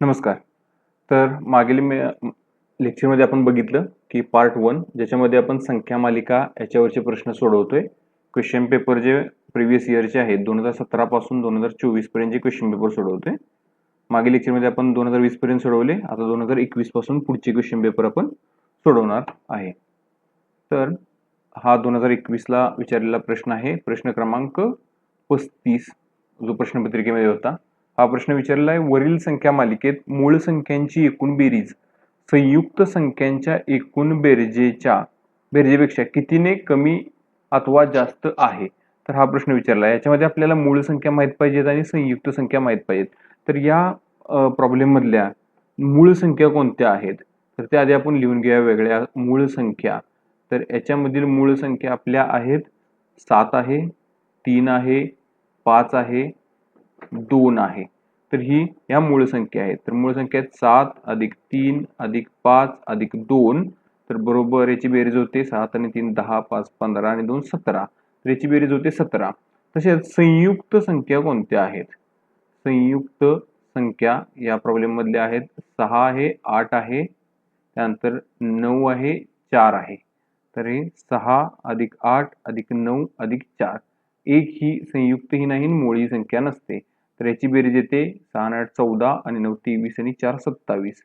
नमस्कार. तर मागील लेक्चरमध्ये आपण बघितलं की पार्ट 1 ज्याच्यामध्ये आपण संख्या मालिका याच्यावरचे प्रश्न सोडवतोय. क्वेश्चन पेपर जे प्रिव्हियस इयरचे आहेत 2017 पासून 2024 पर्यंतचे क्वेश्चन पेपर सोडवतोय. मागील लेक्चरमध्ये आपण 2020 पर्यंत सोडवले. आता 2021 पासून पुढचे क्वेश्चन पेपर आपण सोडवणार आहे. तर हा 2021 ला विचारलेला प्रश्न आहे. प्रश्न क्रमांक 35 जो प्रश्नपत्रिकेमध्ये होता. हा प्रश्न विचारलेला आहे, वरील संख्या मालिकेत मूळ संख्यांची एकूण बेरीज संयुक्त संख्यांच्या एकूण बेरजेपेक्षा कितीने कमी अथवा जास्त आहे. तर हा प्रश्न विचारला आहे. याच्यामध्ये आपल्याला मूळ संख्या माहित पाहिजेत आणि संयुक्त संख्या माहित पाहिजेत. तर या प्रॉब्लेम मधल्या मूळ संख्या कोणत्या आहेत तर त्या आधी आपण लिहून घेऊया वेगळ्या मूळ संख्या. तर याच्यामधील मूळ संख्या आपल्या आहेत 7 आहे, 3 आहे, 5 आहे, 2 आहे. तर ही या मूळ संख्या आहेत. तर मूळ संख्या 7 अधिक 3 अधिक 5 अधिक 2 तर बरोबर याची बेरीज होते 7 आणि 3 10, 5 15 आणि 2 17. तर याची बेरीज होते 17. तसेच संयुक्त संख्या कोणत्या आहेत? संयुक्त संख्या या प्रॉब्लेम मधल्या आहेत 6 आहे, 8 आहे, त्यानंतर 9 आहे, 4 आहे. तर हे 6 अधिक 8 अधिक 9 अधिक 4. एक ही संयुक्त ही नाही, मूळ संख्या नसते. तर याची बेरीज येते 6 8 14 आणि 9 23 आणि 4 27.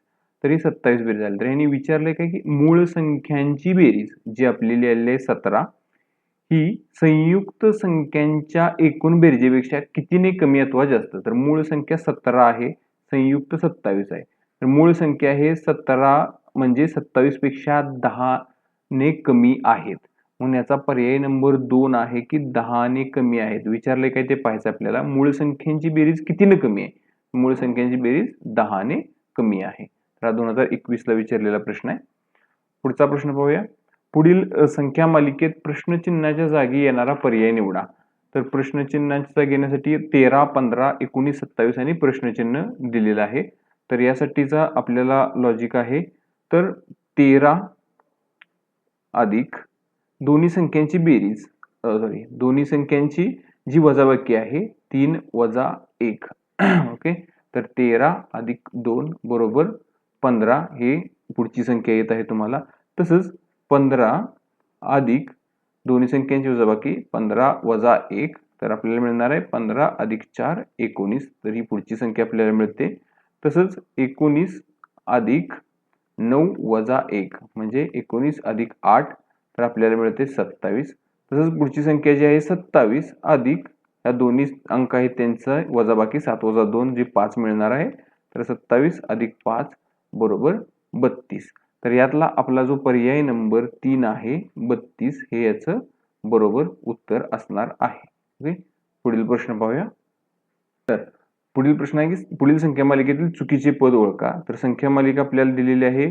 तरी 27 बेरीज झाली. तर यांनी विचारले काय की मूळ संख्यांची बेरीज जी आपली लिहिलेली आहे 17 ही संयुक्त संख्यांच्या एकूण बेरजेपेक्षा कितीने कमी अथवा जास्त. तर मूळ संख्या 17 आहे, संयुक्त 27 आहे. तर मूळ संख्या हे 17 म्हणजे 27 पेक्षा 10 ने कमी आहेत. म्हणून याचा पर्याय नंबर 2 आहे की 10 ने कमी आहेत. विचारले काय ते पाहायचं आपल्याला. मूळ संख्यांची बेरीज कितीने कमी आहे? मूळ संख्यांची बेरीज 10 ने कमी आहे. तर हा 2021 ला विचारलेला प्रश्न आहे. पुढचा प्रश्न पाहूया. पुढील संख्या मालिकेत प्रश्नचिन्हाच्या जागी येणारा पर्याय निवडा. तर प्रश्नचिन्हाच्या जागी येण्यासाठी 13, 15, 19, 27 आणि प्रश्नचिन्ह दिलेलं आहे. तर यासाठीचा आपल्याला लॉजिक आहे. तर 13 अधिक दोन्ही संख्यांची बेरीज दोन्ही संख्यांची जी वजाबाकी आहे 3 वजा 1 ओके. तर 13 अधिक 2 बरोबर 15 हे पुढची संख्या येत आहे तुम्हाला. तसंच 15 अधिक दोन्ही संख्यांची वजाबाकी 15 वजा 1 तर आपल्याला मिळणार आहे 15 अधिक 4 19. तर ही पुढची संख्या आपल्याला मिळते. तसंच 19 अधिक 9 वजा 1 म्हणजे 19 अधिक 8 तर आपल्याला मिळते 27. तसंच पुढची संख्या जी आहे 27 अधिक या दोन्ही अंक आहेत त्यांचा वजाबाकी 7 वजा 2 जे 5 मिळणार आहे. तर 27 अधिक 5 बरोबर 32. तर यातला आपला जो पर्याय नंबर 3 आहे 32 हे याचं बरोबर उत्तर असणार आहे. ओके. पुढील प्रश्न पाहूया. तर पुढील प्रश्न आहे की पुढील संख्या मालिकेतील चुकीचे पद ओळखा. तर संख्या मालिका आपल्याला दिलेली आहे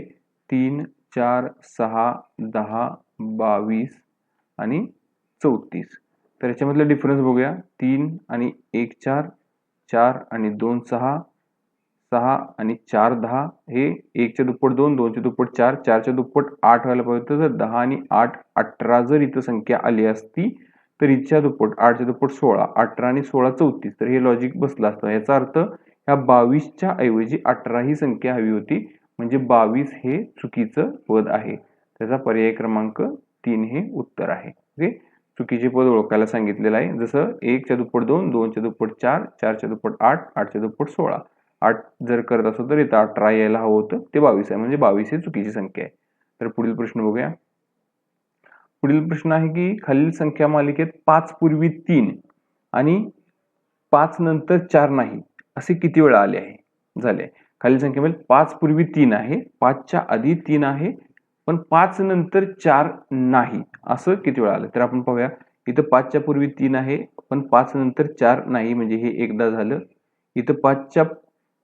3 4 6 10 22 आणि 34. तर याच्यामधला डिफरन्स बघूया. 3 आणि 1 4 4 आणि 2 6 6 आणि 4 10 हे 1 च्या दुप्पट 2 2 च्या दुप्पट 4 4 च्या दुप्पट 8 व्हायला पाहिजे होतं. तर 10 आणि 8 18 जर इथं संख्या आली असती तर हिच्या दुप्पट 8 च्या दुप्पट 16 18 आणि 16 34. तर हे लॉजिक बसलं असतं. याचा अर्थ ह्या 22 च्या ऐवजी 18 ही संख्या हवी होती. म्हणजे 22 हे चुकीचं पद आहे. त्याचा पर्याय क्रमांक 3 हे उत्तर आहे. ओके. चुकीचे पद ओळखायला सांगितलेलं आहे. जसं 1 च्या दुप्पट 2 2 च्या दुप्पट 4 4 च्या दुप्पट 8 8 च्या दुप्पट 16 8 जर करत असो तर इथं 18 यायला हवं होतं. ते 22 आहे म्हणजे 22 ही चुकीची संख्या आहे. तर पुढील प्रश्न बघूया. पुढील प्रश्न आहे की खालील संख्या मालिकेत 5 पूर्वी 3 आणि 5 नंतर 4 नाही असे किती वेळा आले आहे झाले. खालील संख्येमध्ये 5 पूर्वी 3 आहे, 5 च्या आधी 3 आहे, पण 5 नंतर 4 नाही असं किती वेळा आलं. तर आपण पाहूया. इथं 5 च्या पूर्वी 3 आहे पण 5 नंतर 4 नाही म्हणजे हे एकदा झालं. इथं 5 च्या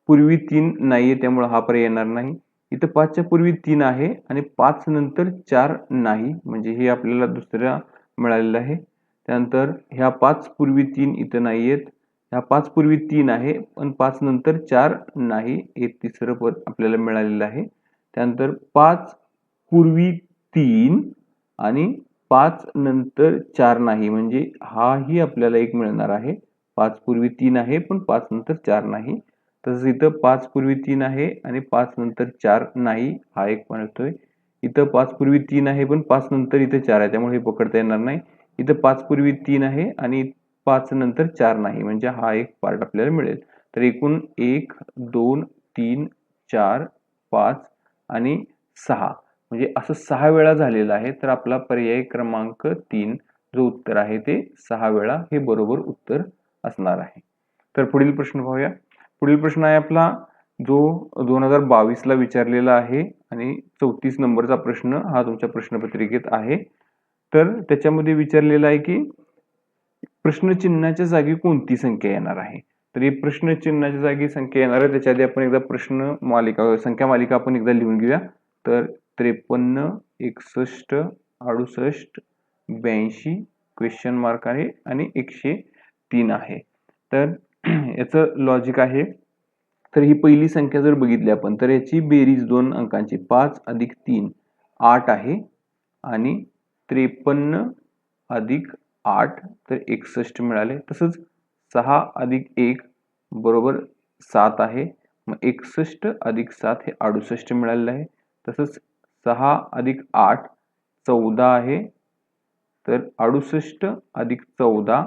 पूर्वी 3 नाहीये त्यामुळे हा पर्याय येणार नाही. इथं 5 च्या पूर्वी 3 आहे आणि 5 नंतर 4 नाही म्हणजे हे आपल्याला दुसऱ्या मिळालेलं आहे. त्यानंतर ह्या 5 पूर्वी 3 इथं नाहीयेत. ह्या 5 पूर्वी 3 आहे पण 5 नंतर 4 नाही हे तिसरं पद आपल्याला मिळालेलं आहे. त्यानंतर 5 पूर्वी 3 आणि 5 नंतर 4 नाही म्हणजे हाही आपल्याला एक मिळणार आहे. 5 पूर्वी 3 आहे पण 5 नंतर 4 नाही. तसंच इथं 5 पूर्वी 3 आहे आणि 5 नंतर 4 नाही, हा एक म्हणतोय. इथं 5 पूर्वी 3 आहे पण 5 नंतर इथे 4 आहे, त्यामुळे हे पकडता येणार नाही. इथं 5 पूर्वी 3 आहे आणि 5 नंतर 4 नाही, म्हणजे हा एक पार्ट आपल्याला मिळेल. तर एकूण 1, 2, 3, 4, 5 आणि 6 म्हणजे असं 6 वेळा झालेलं आहे. तर आपला पर्याय क्रमांक 3 जो उत्तर आहे ते 6 वेळा हे बरोबर उत्तर असणार आहे. तर पुढील प्रश्न पाहूया. पुढील प्रश्न आहे आपला जो 2022 ला विचारलेला आहे आणि 34 नंबरचा प्रश्न हा तुमच्या प्रश्नपत्रिकेत आहे. तर त्याच्यामध्ये विचारलेला आहे की प्रश्नचिन्हाच्या जागी कोणती संख्या येणार आहे. तर ही प्रश्नचिन्हाच्या जागी संख्या येणार आहे, त्याच्या आधी आपण एकदा प्रश्न मालिका संख्या मालिका आपण एकदा लिहून घेऊया. तर 53, 61, 68, 82 क्वेश्चन मार्क आहे आणि 103 आहे. तर याचं लॉजिक आहे. तर ही पहिली संख्या जर बघितली आपण तर याची बेरीज 2 अंकांची 5 अधिक 3 8 आहे आणि 53 अधिक 8 तर 61 मिळाले. तसंच 6 अधिक 1 बरोबर 7 आहे. मग 61 अधिक 7 हे 68 मिळालेलं आहे. तसंच 6 अधिक 8 14 आहे. तर 68 अधिक 14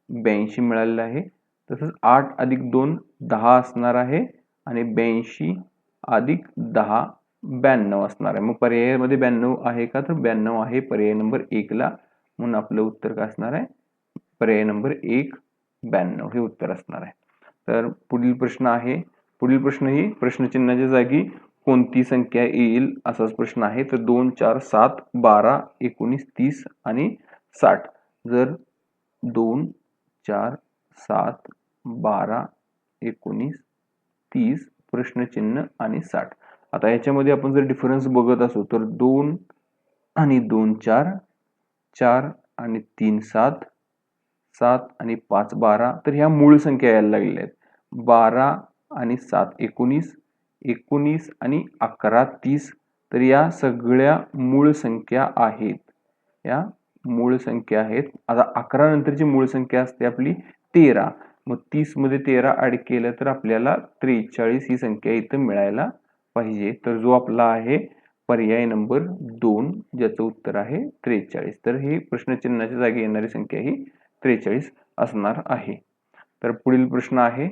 82 मिळालेलं आहे. तसंच 8 अधिक 2 10 असणार आहे आणि 82 अधिक 10 92 असणार आहे. मग पर्यायामध्ये 92 आहे का, तर 92 आहे पर्याय नंबर 1 ला. म्हणून आपलं उत्तर काय असणार आहे, पर्याय नंबर 1 92 हे उत्तर असणार आहे. तर पुढील प्रश्न आहे. पुढील प्रश्न ही प्रश्नचिन्हाच्या जागी कोणती संख्या येईल असाच प्रश्न आहे. तर 2 4 7 12 19 30 आणि 60. जर 2 4 7 12 19 30 प्रश्नचिन्ह आणि 60. आता याच्यामध्ये आपण जर डिफरन्स बघत असू तर 2 आणि 2 4 4 आणि 3 7 7 आणि 5 12 तर ह्या मूळ संख्या यायला लागलेल्या आहेत. 12 आणि 7 19 19 आणि 11 30 तर या सगळ्या मूळ संख्या आहेत. या मूळ संख्या आहेत. आता 11 नंतरची मूळ संख्या असते आपली 13. मग 30 मध्ये 13 ऍड केलं तर आपल्याला 43 ही संख्या इथं मिळायला पाहिजे. तर जो आपला आहे पर्याय नंबर 2 ज्याचं उत्तर आहे 43. तर ही प्रश्नचिन्हाच्या जागी येणारी संख्या ही 43 असणार आहे. तर पुढील प्रश्न आहे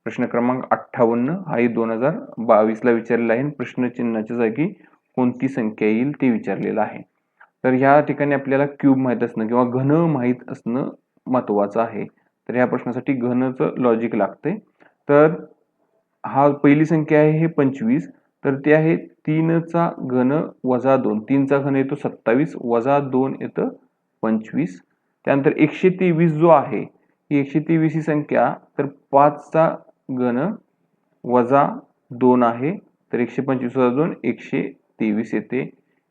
प्रश्न क्रमांक 58. हाही 2022 ला विचारलेला आहे. प्रश्नचिन्हाच्या जागी कोणती संख्या येईल ते विचारलेलं आहे. तर ह्या ठिकाणी आपल्याला क्यूब माहित असणं किंवा घन माहित असणं महत्वाचं आहे. तर ह्या प्रश्नासाठी घनचं लॉजिक लागते. तर हा पहिली संख्या आहे हे 25. तर ते आहे 3 चा घन वजा 2. 3 चा घन येतो 27 वजा 2 येतं 25. त्यानंतर 123 जो आहे ही 123 ही संख्या तर 5 चा घन वजा 2 आहे. तर 125 वजा 2 123 येते.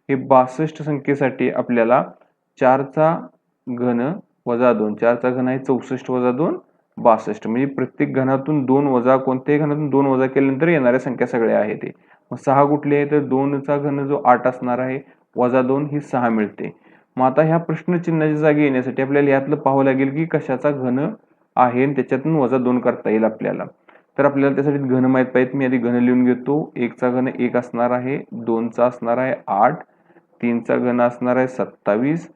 हे 62 संख्येसाठी आपल्याला 4 चा घन वजा 2 4 चा घन आहे 64 वजा 2 62 म्हणजे प्रत्येक घनातून 2 वजा कोणत्याही घनातून 2 वजा केल्यानंतर येणाऱ्या संख्या सगळ्या आहेत. मग 6 कुठली आहे तर 2 चा घन जो 8 असणार आहे वजा 2 ही 6 मिळते. मग आता ह्या प्रश्नचिन्हाच्या जागी येण्यासाठी आपल्याला यातलं पाहावं लागेल की कशाचा घन आहे आणि त्याच्यातून वजा 2 करता येईल आपल्याला. तर आपल्याला त्यासाठी घन माहित पाहिजे. मी आधी घन लिहून घेतो. 1 चा घन 1 असणार आहे, 2 चा असणार आहे 8, 3 चा घन असणार आहे 27,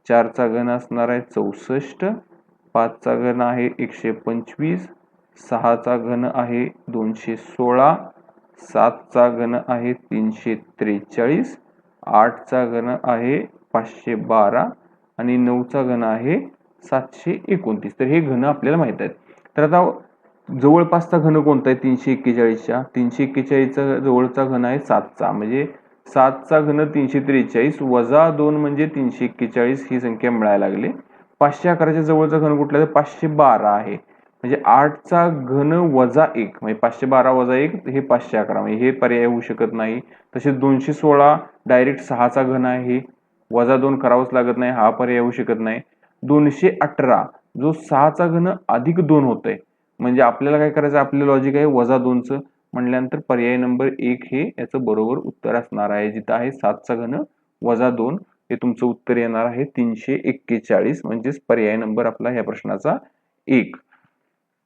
4 चा घन असणार आहे 64, 5 चा घन आहे 125, 6 चा घन आहे 216, 7 चा घन आहे 343, 8 चा घन आहे 512 आणि 9 चा घन आहे 729. तर हे घन आपल्याला माहित आहेत. तर आता जवळपासचा घन कोणता आहे 341च्या 341चा जवळचा घन आहे 7चा म्हणजे 7चा घन 343 वजा 2 म्हणजे 341 ही संख्या मिळायला लागली. 511च्या जवळचा घन कुठला आहे 512 आहे म्हणजे 8चा घन वजा 1 म्हणजे 512 वजा 1 हे 511 म्हणजे हे पर्याय होऊ शकत नाही. तसेच 216 डायरेक्ट 6चा घन आहे वजा 2 करावंच लागत नाही हा पर्याय होऊ शकत नाही. 218 जो 6चा घन अधिक 2 होतंय म्हणजे आपल्याला काय करायचं आपलं लॉजिक आहे वजा 2चं म्हणल्यानंतर पर्याय नंबर 1 हे याचं बरोबर उत्तर असणार आहे. जिथं आहे 7चा घन वजा 2 हे तुमचं उत्तर येणार आहे 341 म्हणजेच पर्याय नंबर आपला ह्या प्रश्नाचा 1.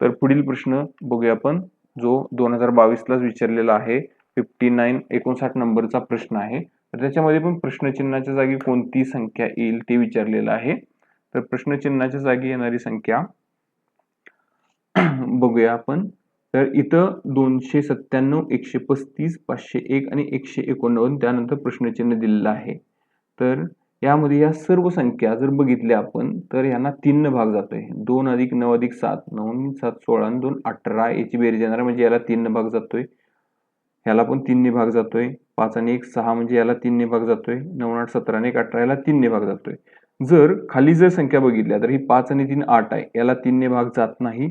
तर पुढील प्रश्न बघूया आपण जो 2022लाच विचारलेला आहे. 59 नंबरचा प्रश्न आहे. तर त्याच्यामध्ये पण प्रश्नचिन्हाच्या जागी कोणती संख्या येईल ते विचारलेलं आहे. तर प्रश्नचिन्हाच्या जागी येणारी संख्या बघूया आपण. तर इथं 297, 135, 501 आणि 189 त्यानंतर प्रश्नचिन्ह दिलेलं आहे. तर यामध्ये या सर्व संख्या जर बघितल्या आपण तर यांना 3 न भाग जातोय. 2 + 9 + 7 9 7 16 आणि 2 18 याची बेरीज येणार म्हणजे याला 3 न भाग जातोय. ह्याला पण 3 ने भाग जातोय. 5 आणि 1 6 म्हणजे याला 3 ने भाग जातोय. 9 8 17 आणि 1 18 याला 3 ने भाग जातोय. जर खाली जर संख्या बघितल्या तर ही 5 आणि 3 8 आहे. याला 3 ने भाग जात नाही.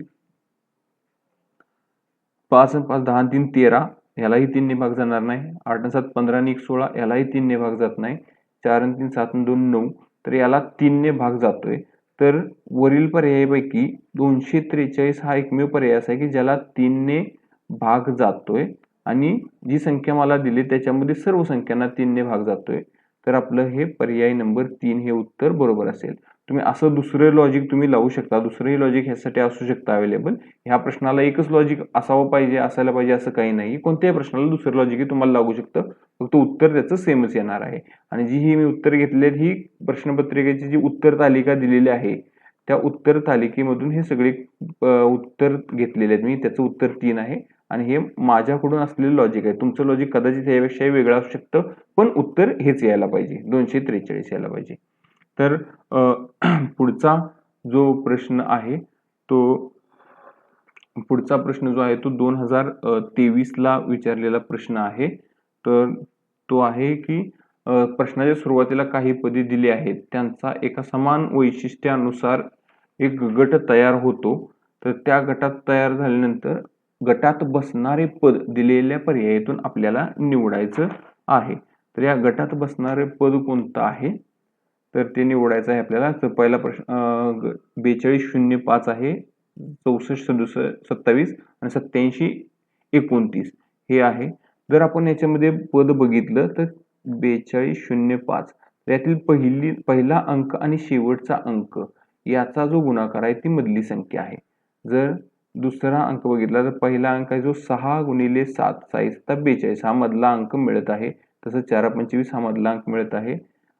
5 आणि 5 10 आणि 3 13 यालाही 3 ने भाग जाणार नाही. 8 आणि 7 15 आणि 1 16 यालाही 3 ने भाग जात नाही. 4 आणि 3 7 आणि 2 9 तर याला 3 ने भाग जातोय. तर वरील पर्यायापैकी 243 हा एकमेव पर्याय असा आहे की ज्याला 3 ने भाग जातोय आणि जी संख्या मला दिली त्याच्यामध्ये सर्व संख्यांना 3 ने भाग जातोय. तर आपलं हे पर्याय नंबर 3 हे उत्तर बरोबर असेल. तुम्ही असं दुसरं लॉजिक तुम्ही लावू शकता. दुसरंही लॉजिक ह्यासाठी असू शकतं अवेलेबल. ह्या प्रश्नाला एकच लॉजिक असायला पाहिजे असं काही नाही. कोणत्याही प्रश्नाला दुसरं लॉजिक तुम्हाला लागू शकतं. फक्त उत्तर त्याचं सेमच येणार आहे. आणि जी ही मी उत्तर घेतली ही प्रश्नपत्रिकेची जी उत्तर तालिका दिलेली आहे त्या उत्तर तालिकेमधून हे सगळे उत्तर घेतलेले आहेत मी. त्याचं उत्तर 3 आहे आणि हे माझ्याकडून असलेलं लॉजिक आहे. तुमचं लॉजिक कदाचित यापेक्षाही वेगळं असू शकतं पण उत्तर हेच यायला पाहिजे. 243 यायला पाहिजे. तर पुढचा जो प्रश्न आहे तो पुढचा प्रश्न जो आहे तो 2023ला विचारलेला प्रश्न आहे. तर तो आहे की प्रश्नाच्या सुरुवातीला काही पदे दिली आहेत. त्यांचा एका समान वैशिष्ट्यानुसार एक गट तयार होतो. तर त्या गटात तयार झाल्यानंतर गटात बसणारे पद दिलेल्या पर्यायातून आपल्याला निवडायचं आहे. तर या गटात बसणारे पद कोणतं आहे? तर ते निवडायचं आहे आपल्याला. तर पहिला प्रश्न 4205 आहे. 64 27 आणि 87 29 हे आहे. जर आपण याच्यामध्ये पद बघितलं तर 4205 यातील पहिला अंक आणि शेवटचा अंक याचा जो गुणाकार आहे ती मधली संख्या आहे. जर दुसरा अंक बघितला तर पहिला अंक आहे जो 6 × 7 6 42 हा मधला अंक मिळत आहे. तसंच 4 25 हा मधला अंक मिळत आहे.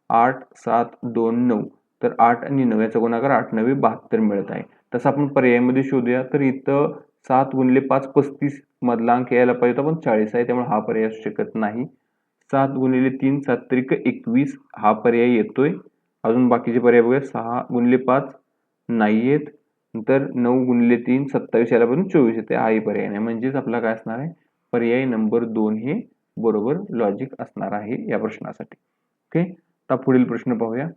8 7 2 9 तर 8 आणि 9 याचा गुणाकार 8 9 72 मिळत आहे. तसं आपण पर्यायामध्ये शोधूया तर इथं 7 × 5 35 मधला अंक यायला पाहिजे होता पण 40 आहे त्यामुळे हा पर्याय असू शकत नाही. 7 × 3 7 त्रिक 21 हा पर्याय येतोय. अजून बाकीचे पर्याय बघूया. 6 × 5 नाही येत. नंतर 9 × 3 27 याला पण 24 येते. हाही पर्याय नाही. म्हणजेच आपला काय असणार आहे पर्याय नंबर 2 हे बरोबर लॉजिक असणार आहे या प्रश्नासाठी. ओके. आता पुढील प्रश्न पाहूया.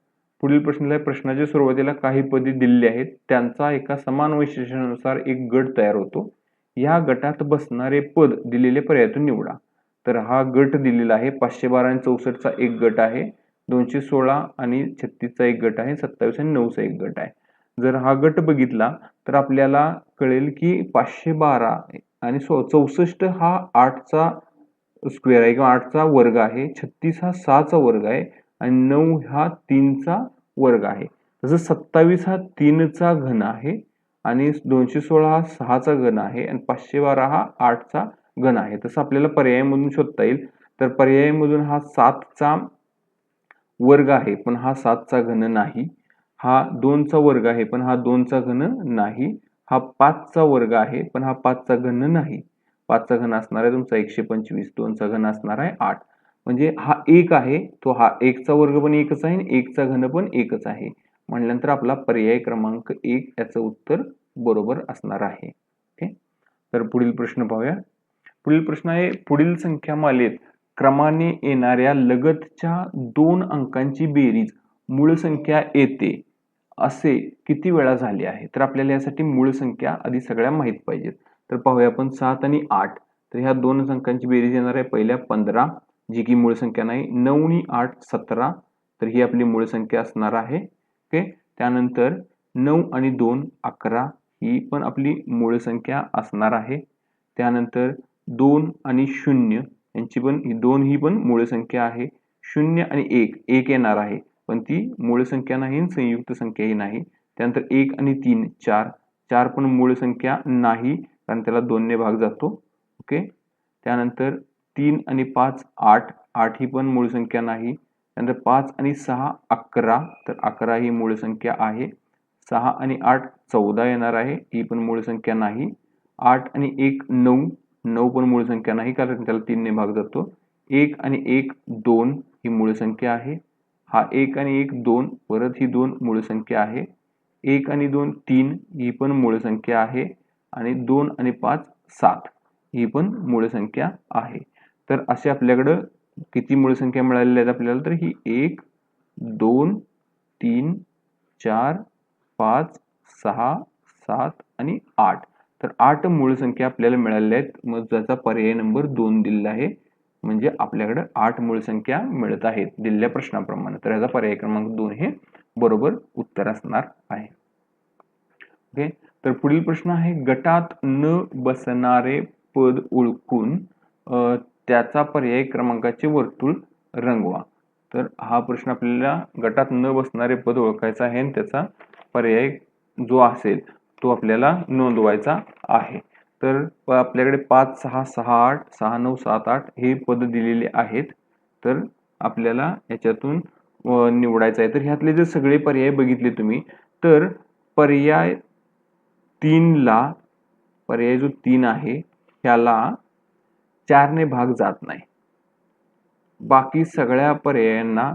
पुढील प्रश्नाला प्रश्नाच्या सुरुवातीला काही पदे दिलेली आहेत. त्यांचा एका समान वैशिष्ट्यानुसार एक गट तयार होतो. या गटात बसणारे पद दिलेल्या पर्यायातून निवडा. तर हा गट दिलेला आहे. 512 आणि 64चा एक गट आहे. 216 आणि 36चा एक गट आहे. 27 आणि 9चा एक गट आहे. जर हा गट बघितला तर आपल्याला कळेल की 512 आणि 64 हा 8चा स्क्वेअर आहे किंवा 8चा वर्ग आहे. 36 हा 6चा वर्ग आहे आणि 9 हा 3चा वर्ग आहे. तसं 27 हा 3चा घन आहे आणि 216 हा 6चा घन आहे आणि 512 हा 8चा घन आहे. तसं आपल्याला पर्यायामधून शोधता येईल. तर पर्यायामधून हा 7चा वर्ग आहे पण हा 7चा घन नाही. हा 2चा वर्ग आहे पण हा 2चा घन नाही. हा 5चा वर्ग आहे पण हा 5चा घन नाही. 5चा घन असणार आहे तुमचा 125. 2चा घन असणार आहे 8. म्हणजे हा 1 आहे तो हा 1चा वर्ग पण 1च आहे आणि 1चा घन पण 1च आहे. म्हटल्यानंतर आपला पर्याय क्रमांक 1 याचं उत्तर बरोबर असणार आहे. ओके. तर पुढील प्रश्न पाहूया. पुढील प्रश्न आहे पुढील संख्या मालेत क्रमाने येणाऱ्या लगतच्या 2 अंकांची बेरीज मूळ संख्या येते असे किती वेळा झाले आहे? तर आपल्याला यासाठी मूळ संख्या आधी सगळ्या माहित पाहिजेत. तर पाहूया आपण 7 आणि 8 तर ह्या 2 अंकांची बेरीज येणार आहे. पहिल्या 15 जी की मूळ संख्या नाही. 9 आणि 8 17 तर ही आपली मूळ संख्या असणार आहे. ओके. त्यानंतर 9 आणि 2 11 ही पण आपली मूळ संख्या असणार आहे. त्यानंतर 2 आणि 0 यांची पण ही पण मूळ संख्या आहे. 0 आणि 1 येणार आहे पण ती मूळ संख्या नाही संयुक्त संख्याही नाही. त्यानंतर 1 आणि 3 4 पण मूळ संख्या नाही कारण त्याला 2 ने भाग जातो. ओके. त्यानंतर 3 आणि 5 8, 8 ही पण मूळ संख्या नाही. त्यानंतर 5 आणि 6 11, तर 11 ही मूळ संख्या आहे. 6 आणि 8 14 येणार आहे, ही पण मूळ संख्या नाही. 8 आणि 1 9, 9 पण मूळ संख्या नाही कारण त्याला 3 ने भाग जातो. 1 आणि 1 2 ही मूळ संख्या आहे. हा 1 आणि 1 2, परत ही 2 मूळ संख्या आहे. 1 आणि 2 3 ही पण मूळ संख्या आहे आणि 2 आणि 5 7 ही पण मूळ संख्या आहे. तर असे आपल्याकडं किती मूळ संख्या मिळालेल्या आहेत आपल्याला, तर ही 1 2 3 4 5 6 7 आणि 8, तर 8 मूळ संख्या आपल्याला मिळालेल्या आहेत. मग त्याचा पर्याय नंबर 2 दिलेला आहे. म्हणजे आपल्याकडे 8 मूळ संख्या मिळत आहेत दिलेल्या प्रश्नाप्रमाणे. तर याचा पर्याय क्रमांक 2 हे बरोबर उत्तर असणार आहे. ओके. तर पुढील प्रश्न आहे, गटात न बसणारे पद ओळखून त्याचा पर्याय क्रमांकाचे वर्तुळ रंगवा. तर हा प्रश्न आपल्याला गटात न बसणारे पद ओळखायचा आहे आणि त्याचा पर्याय जो असेल तो आपल्याला नोंदवायचा आहे. तर आपल्याकडे 5 6 6 8 6 9 7 8 हे पद दिलेले आहेत. तर आपल्याला याच्यातून निवडायचं आहे. तर ह्यातले जर सगळे पर्याय बघितले तुम्ही, तर पर्याय 3 ला, पर्याय जो 3 आहे ह्याला 4 ने भाग जात नाही. बाकी सगळ्या पर्यायांना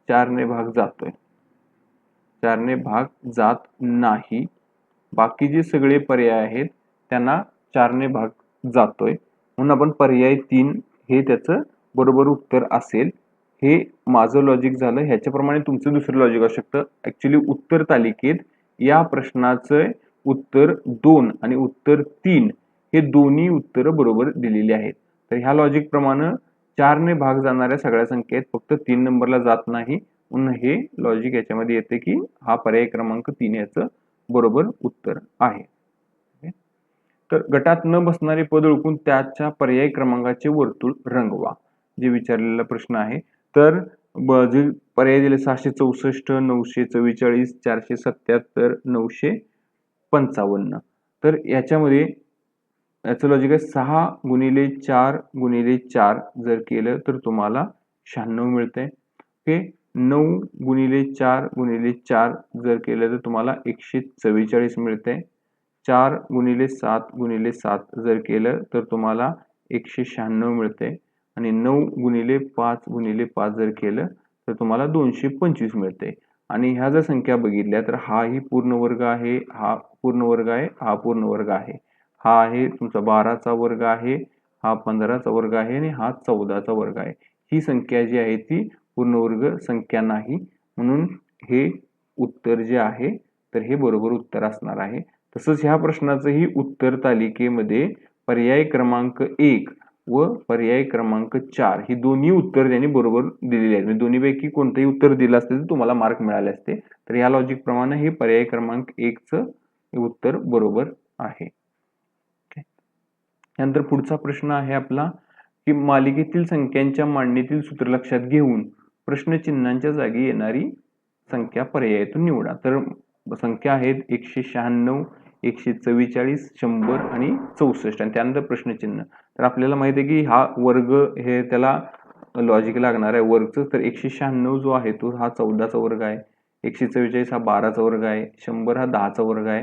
4 ने भाग जातोय. 4 ने भाग जात नाही. बाकी जे सगळे पर्याय आहेत त्यांना 4 ने भाग जातोय. म्हणून आपण पर्याय 3 हे त्याचं बरोबर उत्तर असेल. हे माझं लॉजिक झालं. ह्याच्याप्रमाणे तुमचं दुसरं लॉजिक असू शकतं. ऍक्च्युली उत्तर तालिकेत या प्रश्नाचं उत्तर 2 आणि उत्तर 3 हे दोन्ही उत्तर बरोबर दिलेली आहेत. तर ह्या लॉजिक प्रमाणे 4 ने भाग जाणाऱ्या सगळ्या संख्या आहेत, फक्त 3 नंबरला जात नाही. म्हणून हे लॉजिक याच्यामध्ये येते की हा पर्याय क्रमांक 3 याचं बरोबर उत्तर आहे. तर गटात न बसणारे पद ओळखून त्याच्या पर्याय क्रमांकाचे वर्तुळ रंगवा, जे विचारलेला प्रश्न आहे. तर जे पर्याय दिले 664 944 477 955, तर याच्यामध्ये याचं लॉजिक आहे 6 गुणिले 4 गुणिले 4 जर केलं तर तुम्हाला 96 मिळते. ओके. 9 गुणिले 4 गुणिले 4 जर केलं तर तुम्हाला 144 मिळते. 4 गुणिले 7 गुणिले 7 जर केलं तर तुम्हाला 196 मिळते आणि 9 गुणिले 5 गुणिले 5 जर केलं तर तुम्हाला 225 मिळते. आणि ह्या जर संख्या बघितल्या तर हा ही पूर्ण वर्ग आहे, हा पूर्ण वर्ग आहे, हा पूर्ण वर्ग आहे, हा आहे तुमचा 12चा वर्ग आहे, हा 15चा वर्ग आहे आणि हा 14चा वर्ग आहे. ही संख्या जी आहे ती पूर्ण वर्ग संख्या नाही. म्हणून हे उत्तर जे आहे तर हे बरोबर उत्तर असणार आहे. तसंच ह्या प्रश्नाचंही उत्तर तालिकेमध्ये पर्याय क्रमांक 1 व पर्याय क्रमांक 4 ही दोन्ही उत्तर त्यांनी बरोबर दिलेली आहेत. म्हणजे दोन्हीपैकी कोणतंही उत्तर दिलं असतं तर तुम्हाला मार्क मिळाले असते. तर या लॉजिक प्रमाणे हे पर्याय क्रमांक 1 चं उत्तर बरोबर आहे. त्यानंतर पुढचा प्रश्न आहे आपला की मालिकेतील संख्यांच्या मांडणीतील सूत्र लक्षात घेऊन प्रश्नचिन्हांच्या जागी येणारी संख्या पर्यायातून निवडा. तर संख्या आहेत 196 144 100 आणि 64 आणि त्यानंतर प्रश्नचिन्ह. तर आपल्याला माहिती आहे की हा वर्ग हे त्याला लॉजिक लागणार आहे वर्गचं. तर 196 जो आहे तो हा 14चा वर्ग आहे, 144 हा 12चा वर्ग आहे, 100 हा 10चा वर्ग आहे,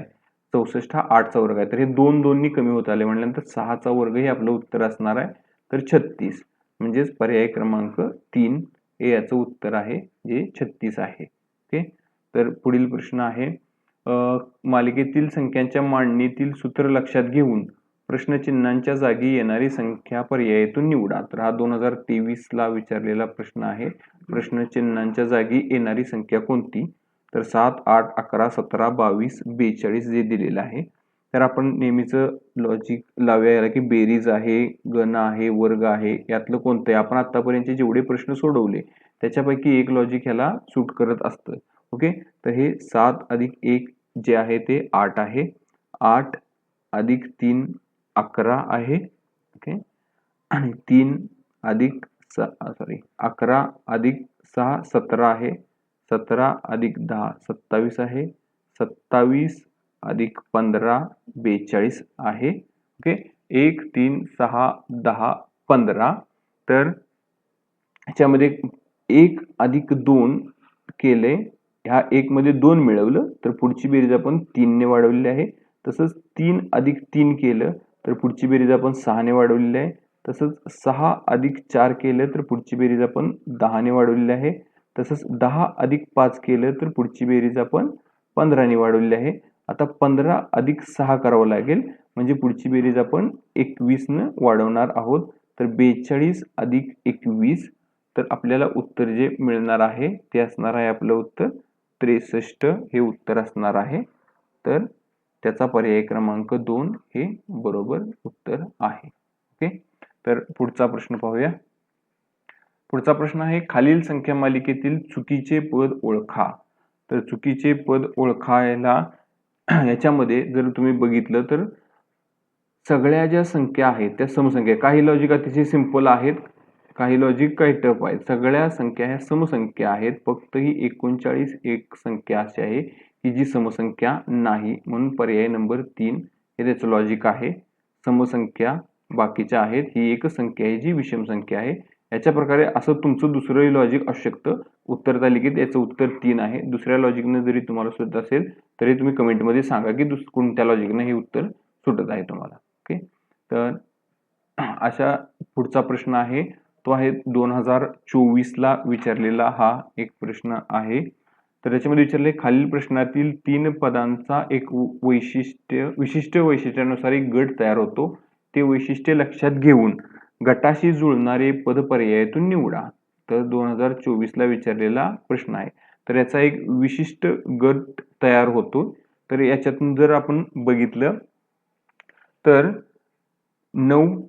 64 हा 8चा वर्ग आहे. तर हे 2 2 नी कमी होत आले म्हटल्यानंतर 6चा वर्ग हे आपलं उत्तर असणार आहे. तर 36 म्हणजेच पर्याय क्रमांक 3 हे याचं उत्तर आहे जे 36 आहे. ओके. तर पुढील प्रश्न आहे मालिकेतील संख्यांच्या मांडणीतील सूत्र लक्षात घेऊन प्रश्नचिन्हांच्या जागी येणारी संख्या पर्यायातून निवडा. तर हा 2023 ला विचारलेला प्रश्न आहे. प्रश्नचिन्हांच्या जागी येणारी संख्या कोणती? तर 7 8 11 17 22 42 जे दिलेलं आहे. तर आपण नेहमीच लॉजिक लावूया याला की बेरीज आहे, गण आहे, वर्ग आहे, यातलं कोणतं आहे? आपण आतापर्यंत जेवढे प्रश्न सोडवले त्याच्यापैकी एक लॉजिक ह्याला सूट करत असतं. ओके. तर हे 7 अधिक 1 जे आहे ते 8 आहे, 8 अधिक 3 11 आहे. ओके. आणि 3 अधिक 11 अधिक 6 17 आहे, 17 अधिक 10 27 आहे, 27 अधिक 15 42 आहे. ओके, 1 3 6 10 15. तर ह्याच्यामध्ये 1 अधिक 2 केले, ह्या 1 मध्ये 2 मिळवलं तर पुढची बेरीज आपण 3 ने वाढवलेली आहे. तसंच 3 अधिक 3 केलं तर पुढची बेरीज आपण 6 ने वाढवलेली आहे. तसंच 6 अधिक 4 केलं तर पुढची बेरीज आपण 10 ने वाढवलेली आहे. तसंच 10 अधिक 5 केलं तर पुढची बेरीज आपण 15 ने वाढवलेली आहे. आता 15 अधिक 6 करावं लागेल, म्हणजे पुढची बेरीज आपण 21 ने वाढवणार आहोत. तर 42 अधिक 21, तर आपल्याला उत्तर जे मिळणार आहे ते असणार आहे आपलं उत्तर 63 हे उत्तर असणार आहे. तर त्याचा पर्याय क्रमांक 2 हे बरोबर उत्तर आहे. ओके, तर पुढचा प्रश्न पाहूया. पुढचा प्रश्न आहे, खालील संख्या मालिकेतील चुकीचे पद ओळखा. तर चुकीचे पद ओळखायला याच्यामध्ये जर तुम्ही बघितलं तर सगळ्या ज्या संख्या आहेत त्या समसंख्या, काही लॉजिक अतिशय सिंपल आहेत, काही लॉजिक काही टफ आहेत. सगळ्या संख्या ह्या समसंख्या आहेत, फक्त ही 39 एक संख्या अशी आहे की जी समसंख्या नाही, म्हणून पर्याय नंबर 3 हे त्याचं लॉजिक आहे. समसंख्या बाकीच्या आहेत, ही एकच संख्या आहे जी विषम संख्या आहे. याच्या प्रकारे असं तुमचं दुसरंही लॉजिक असू शकतं. उत्तर तालिकेत याचं उत्तर 3 आहे. दुसऱ्या लॉजिकनं जरी तुम्हाला सुचत असेल तरी तुम्ही कमेंटमध्ये सांगा की कोणत्या लॉजिकनं हे उत्तर सुटत आहे तुम्हाला. ओके, तर अशा पुढचा प्रश्न आहे तो आहे 2024 ला विचारलेला हा एक प्रश्न आहे. तर याच्यामध्ये विचारले, खालील प्रश्नातील 3 पदांचा एक विशिष्ट वैशिष्ट्यानुसार एक गट तयार होतो. ते वैशिष्ट्य लक्षात घेऊन गटाशी जुळणारे पद पर्यायातून निवडा. तर 2024 ला विचारलेला प्रश्न आहे. तर याचा एक विशिष्ट गट तयार होतो. तर याच्यातून जर आपण बघितलं तर 9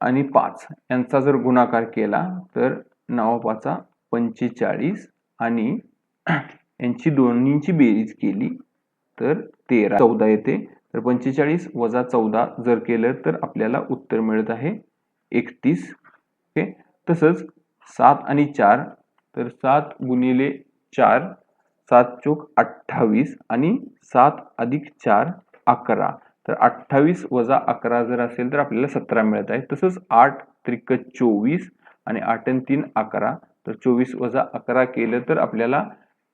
आणि 5 यांचा जर गुणाकार केला तर 9 5 45 आणि यांची दोन्हींची बेरीज केली तर 13 14 येते. तर 45 वजा 14 जर केलं तर आपल्याला उत्तर मिळत आहे 31. ओके, तसंच 7 आणि 4, तर 7 गुणिले 4 7 चोक 28 आणि 7 अधिक 4 11. तर 28 वजा 11 जर असेल तर आपल्याला 17 मिळत आहे. तसंच 8 त्रिक 24 आणि 8 आणि 3 11. तर 24 वजा 11 केलं तर आपल्याला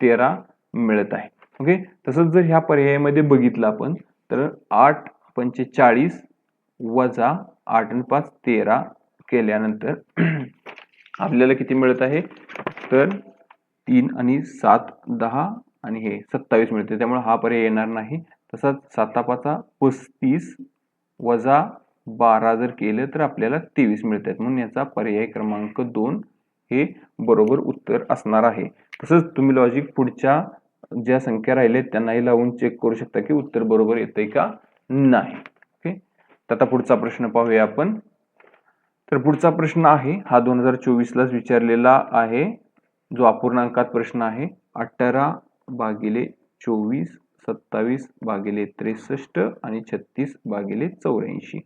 13 मिळत आहे. ओके, तसंच जर ह्या पर्यायामध्ये बघितलं आपण तर 8 45 वजा 8 आणि 5 13 केल्यानंतर आपल्याला किती मिळत आहे, तर 3 आणि 7 10 आणि हे 27 मिळते. त्यामुळे हा पर्याय येणार नाही. तसाच 7 5 35 वजा 12 जर केलं तर आपल्याला 23 मिळतात, म्हणून याचा पर्याय क्रमांक 2 हे बरोबर उत्तर असणार आहे. तसंच तुम्ही लॉजिक पुढच्या ज्या संख्या राहिल्या त्यांनाही लावून चेक करू शकता की उत्तर बरोबर येतंय का नाही. ओके, तर आता पुढचा प्रश्न पाहूया आपण. तर पुढचा प्रश्न आहे हा 2024 लाच विचारलेला आहे, जो अपूर्णांकात प्रश्न आहे. 18 भागिले 24 27 भागिले 63 आणि 36 भागिले 84.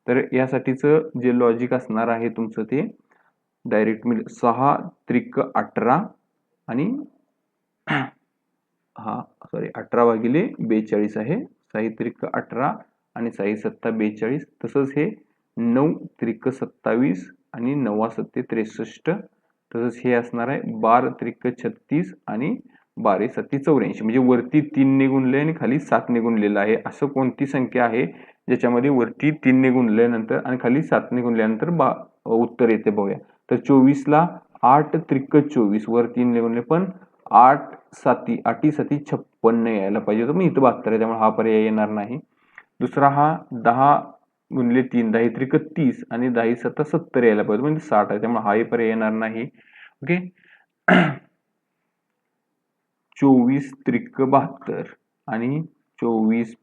तर यासाठीचं जे लॉजिक असणार आहे तुमचं ते डायरेक्ट 6 त्रिक 18 आणि 18 भागिले 42 आहे. 6 त्रिक 18 आणि 6 सत्ता 42. तसंच हे 9 त्रिक 27 आणि 9 सत्ते 63. तसंच हे असणार आहे 12 त्रिक 36 आणि 12 सत्ते 84. म्हणजे वरती 3 ने गुणले आणि खाली 7 ने गुणलेलं आहे. असं कोणती संख्या आहे ज्याच्यामध्ये वरती 3 ने गुणल्यानंतर आणि खाली 7 ने गुणल्यानंतर उत्तर येते बघूया. तर 24 ला 8 त्रिक 24 वर 3 ने गुणले, पण 8 7 56 यायला पाहिजे होतं, मग इथं 72 आहे, त्यामुळे हा पर्याय येणार नाही. दुसरा हा 10 गुणिले 3 10 त्रिक 30 आणि 10 7 70 यायला पाहिजे, म्हणजे 60 आहे, त्यामुळे हाही पर्याय येणार नाही. ओके, 24 त्रिक 72 आणि 24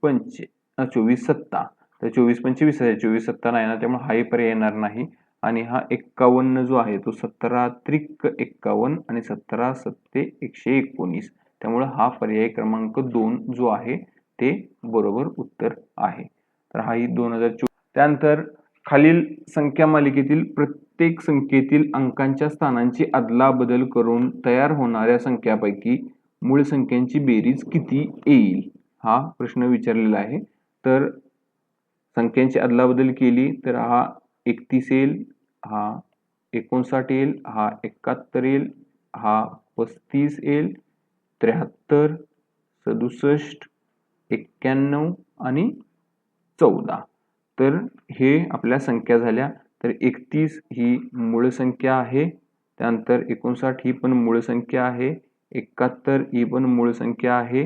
7 तर 24 25 आहे, 24 7 नाही ना, त्यामुळे हाही पर्याय येणार नाही. आणि हा 51 जो आहे तो 17 त्रिक 51 आणि 17 सत्ते 119. त्यामुळे हा पर्याय क्रमांक 2 जो आहे ते बरोबर उत्तर आहे. तर हाही 2024. त्यानंतर खालील संख्या मालिकेतील प्रत्येक संख्येतील अंकांच्या स्थानांची अदलाबदल करून तयार होणाऱ्या संख्यापैकी मूळ संख्यांची बेरीज किती येईल, हा प्रश्न विचारलेला आहे. तर संख्यांची अदलाबदल केली तर हा 31 येईल, हा 59 येईल, हा 71 येईल, हा 35 येईल, 73, 67, 91 आणि 14. तर हे आपल्या संख्या झाल्या. तर 31 ही मूळ संख्या आहे, त्यानंतर 59 ही पण मूळ संख्या आहे, 71 ही पण मूळ संख्या आहे,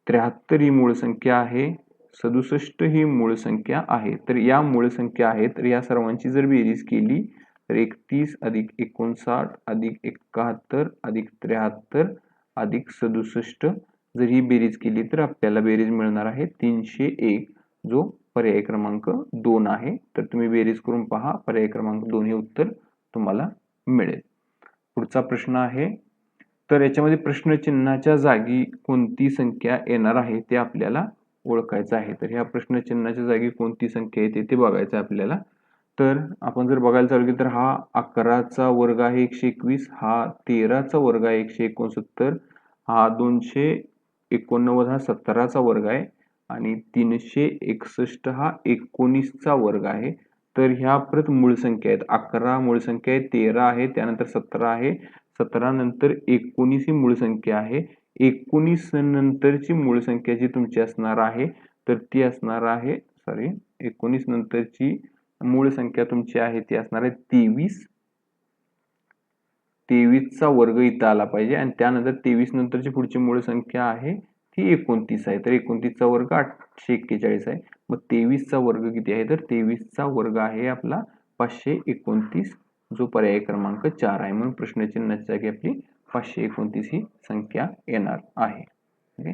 73 ही मूळ संख्या आहे, 67 ही मूळ संख्या आहे. तर या मूळ संख्या आहेत. तर या सर्वांची जर बेरीज केली तर 31 अधिक 59 अधिक 71 अधिक 73 अधिक 67 जर ही बेरीज केली तर आपल्याला बेरीज मिळणार आहे 301, जो पर्याय क्रमांक 2 आहे. तर तुम्ही बेरीज करून पहा, पर्याय क्रमांक 2 हे उत्तर तुम्हाला मिळेल. पुढचा प्रश्न आहे, तर याच्यामध्ये प्रश्नचिन्हाच्या जागी कोणती संख्या येणार आहे ते आपल्याला ओळखायचं आहे. तर ह्या प्रश्नचिन्हाच्या जागी कोणती संख्या येते ते बघायचं आहे आपल्याला. तर आपण जर बघायला चालू केलं तर हा 11चा वर्ग आहे 121, हा 13चा वर्ग आहे 169, हा 289 हा 17चा वर्ग आहे आणि 361 हा 19चा वर्ग आहे. तर ह्या परत मूळ संख्या आहेत. 11 मूळ संख्या आहे, 13 आहे, त्यानंतर 17 आहे, 17 नंतर 19 ही मूळ संख्या आहे. 19 नंतरची मूळ संख्या जी तुमची असणार आहे तर ती असणार आहे 19 नंतरची मूळ संख्या तुमची आहे ती असणार आहे 23. 23चा वर्ग इथं आला पाहिजे आणि त्यानंतर 23 नंतरची पुढची मूळ संख्या आहे ती 29 आहे. तर 29चा वर्ग 841 आहे. मग 23चा वर्ग किती आहे तर 23चा वर्ग आहे आपला 529, जो पर्याय क्रमांक 4 आहे. म्हणून प्रश्नचिन्हाच्या जागी आपली 529 ही संख्या येणार आहे. ओके.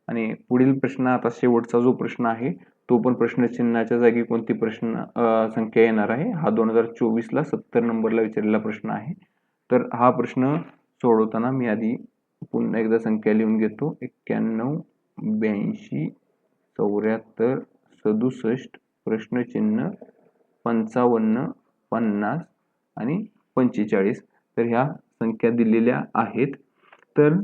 आणि पुढील प्रश्न, आता शेवटचा जो प्रश्न आहे तो पण प्रश्नचिन्हाच्या जागी कोणती संख्या येणार आहे. हा 2024ला 70 नंबरला विचारलेला प्रश्न आहे. तर हा प्रश्न सोडवताना मी आधी पुन्हा एकदा संख्या लिहून घेतो. 91, 82, 74, 67, प्रश्नचिन्ह 55, 50 आणि 45. तर ह्या संख्या दिलेल्या आहेत. तर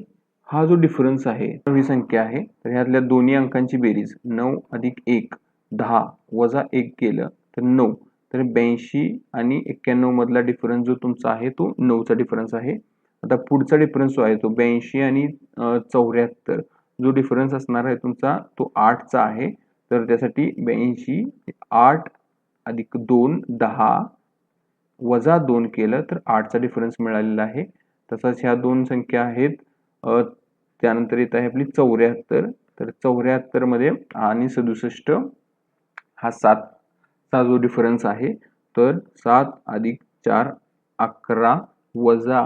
हा जो डिफरन्स आहे ही संख्या आहे. तर ह्यातल्या दोन्ही अंकांची बेरीज 9 अधिक 1 10 वजा 1 केलं तर 9. तर 82 आणि 91 मधला डिफरन्स जो तुमचा आहे तो 9चा डिफरन्स आहे. आता पुढचा डिफरन्स जो आहे तो 82 आणि 74, जो डिफरन्स असणार आहे तुमचा तो 8चा आहे. तर त्यासाठी 82 8 अधिक 2 10 वजा 2 केलं तर 8चा डिफरन्स मिळालेला आहे. तसंच ह्या दोन संख्या आहेत. त्यानंतर येत आहे आपली 74. तर 74 मध्ये आणि 67 हा 7चा जो डिफरन्स आहे तर 7 अधिक 4 11 वजा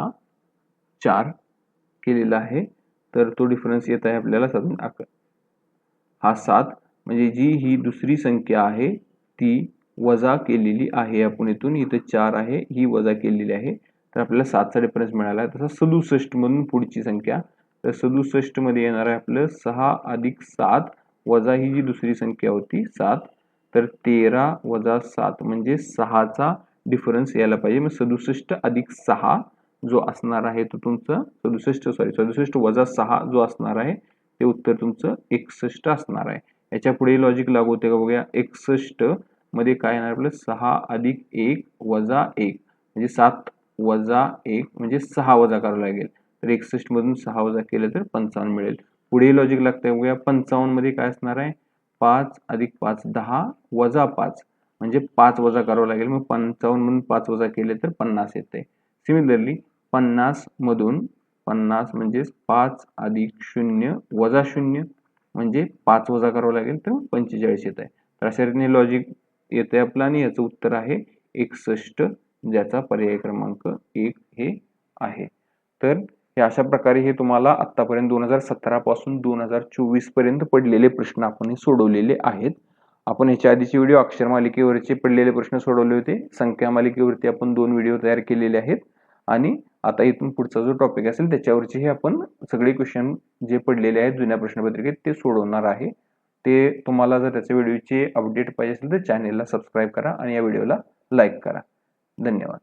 4 केलेला आहे. तर तो डिफरन्स येत आहे आपल्याला 7 हा 7, म्हणजे जी ही दुसरी संख्या आहे ती वजा केलेली आहे. आपण इथून इथे 4 आहे ही वजा केलेली आहे. तर आपल्याला 7चा डिफरन्स मिळाला आहे. तसं 67 मधून पुढची संख्या, तर 67 मध्ये येणार आहे आपलं 6 अधिक 7 वजा ही जी दुसरी संख्या होती 7. तर 13 वजा 7 म्हणजे 6चा डिफरन्स यायला पाहिजे. मग 67 अधिक 6 जो असणार आहे तो तुमचं 67 वजा 6 जो असणार आहे ते उत्तर तुमचं 61 असणार आहे. याच्या पुढे लॉजिक लागू होते का बघूया. 61 मध्ये काय येणार आपलं 6 अधिक 1 वजा 1 म्हणजे 7 वजा 1 म्हणजे 6 वजा करावं लागेल. तर 61 मधून 6 वजा केलं तर 55 मिळेल. पुढे लॉजिक लागतंय बघूया. 55 मध्ये काय असणार आहे 5 अधिक 5 10 वजा 5 म्हणजे 5 वजा करावं लागेल. मग 55 मधून 5 वजा केले तर 50 येते. सिमिलरली 50 मधून 50 म्हणजे 5 अधिक 0 वजा 0 म्हणजे 5 वजा करावं लागेल तर 45 येत आहे. तर अशा रीतीने लॉजिक येते आपलं आणि याचं उत्तर आहे 61, ज्याचा पर्याय क्रमांक 1 हे आहे. तर हे अशा प्रकारे हे तुम्हाला आतापर्यंत 2017 पासून 2024 पर्यंत पडलेले प्रश्न आपण सोडवलेले आहेत. आपण याच्या आधीचे व्हिडिओ अक्षर मालिकेवरचे पडलेले प्रश्न सोडवले होते. संख्या मालिकेवरती आपण 2 व्हिडिओ तयार केलेले आहेत आणि आता इथून पुढचा जो टॉपिक असेल त्याच्यावरचे हे आपण सगळे क्वेश्चन जे पडलेले आहेत जुन्या प्रश्नपत्रिकेत ते सोडवणार आहे. ते तुम्हाला जर त्याच्या व्हिडिओचे अपडेट पाहिजे असेल तर चॅनेलला सबस्क्राईब करा आणि या व्हिडिओला लाईक करा. धन्यवाद.